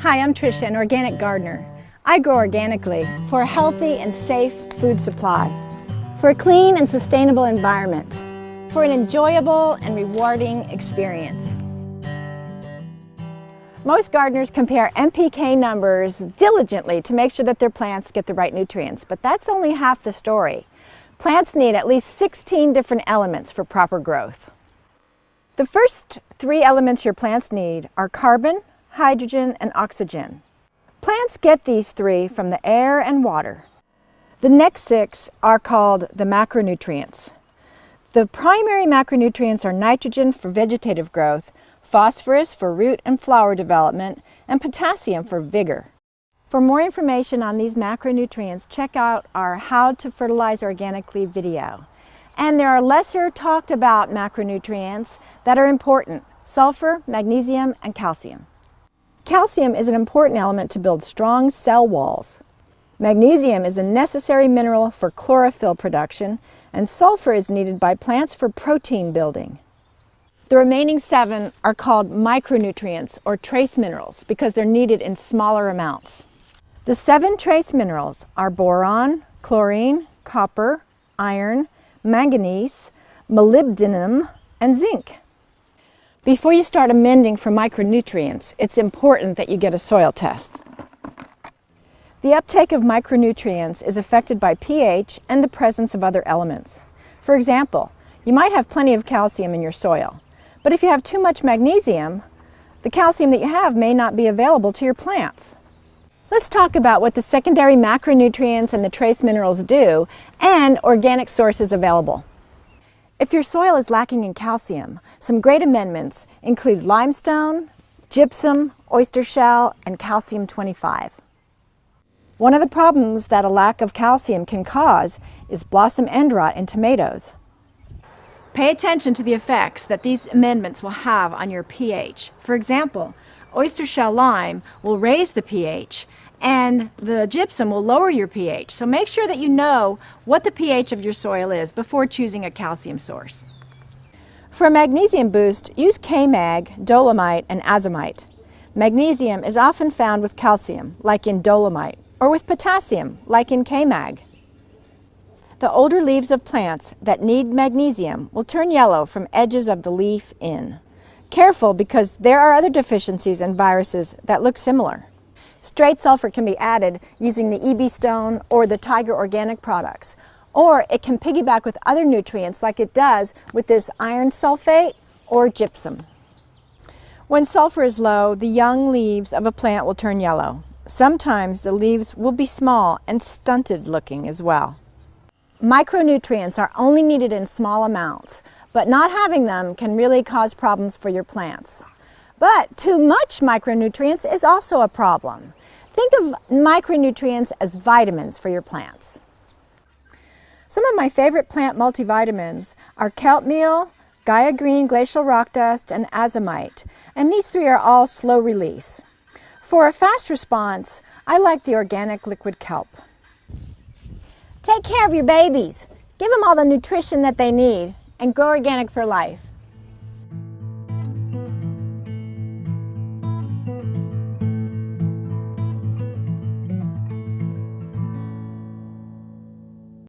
Hi, I'm Tricia, an organic gardener. I grow organically for a healthy and safe food supply, for a clean and sustainable environment, for an enjoyable and rewarding experience. Most gardeners compare NPK numbers diligently to make sure that their plants get the right nutrients, but that's only half the story. Plants need at least 16 different elements for proper growth. The first 3 elements your plants need are carbon, hydrogen, and oxygen. Plants get these 3 from the air and water. The next 6 are called the macronutrients. The primary macronutrients are nitrogen for vegetative growth, phosphorus for root and flower development, and potassium for vigor. For more information on these macronutrients, check out our How to Fertilize Organically video. And there are lesser talked about macronutrients that are important: sulfur, magnesium, and calcium. Calcium is an important element to build strong cell walls. Magnesium is a necessary mineral for chlorophyll production, and sulfur is needed by plants for protein building. The remaining 7 are called micronutrients or trace minerals because they're needed in smaller amounts. The 7 trace minerals are boron, chlorine, copper, iron, manganese, molybdenum, and zinc. Before you start amending for micronutrients, it's important that you get a soil test. The uptake of micronutrients is affected by pH and the presence of other elements. For example, you might have plenty of calcium in your soil, but if you have too much magnesium, the calcium that you have may not be available to your plants. Let's talk about what the secondary macronutrients and the trace minerals do and organic sources available. If your soil is lacking in calcium, some great amendments include limestone, gypsum, oyster shell, and calcium 25. One of the problems that a lack of calcium can cause is blossom end rot in tomatoes. Pay attention to the effects that these amendments will have on your pH. For example, oyster shell lime will raise the pH, and the gypsum will lower your pH. So make sure that you know what the pH of your soil is before choosing a calcium source. For a magnesium boost, use K-Mag, dolomite, and azomite. Magnesium is often found with calcium, like in dolomite, or with potassium, like in K-Mag. The older leaves of plants that need magnesium will turn yellow from edges of the leaf in. Careful, because there are other deficiencies and viruses that look similar. Straight sulfur can be added using the EB Stone or the Tiger Organic products, or it can piggyback with other nutrients like it does with this iron sulfate or gypsum. When sulfur is low, the young leaves of a plant will turn yellow. Sometimes the leaves will be small and stunted looking as well. Micronutrients are only needed in small amounts, but not having them can really cause problems for your plants. But too much micronutrients is also a problem. Think of micronutrients as vitamins for your plants. Some of my favorite plant multivitamins are kelp meal, Gaia Green Glacial Rock Dust, and azomite, and these 3 are all slow release. For a fast response, I like the organic liquid kelp. Take care of your babies. Give them all the nutrition that they need, and grow organic for life.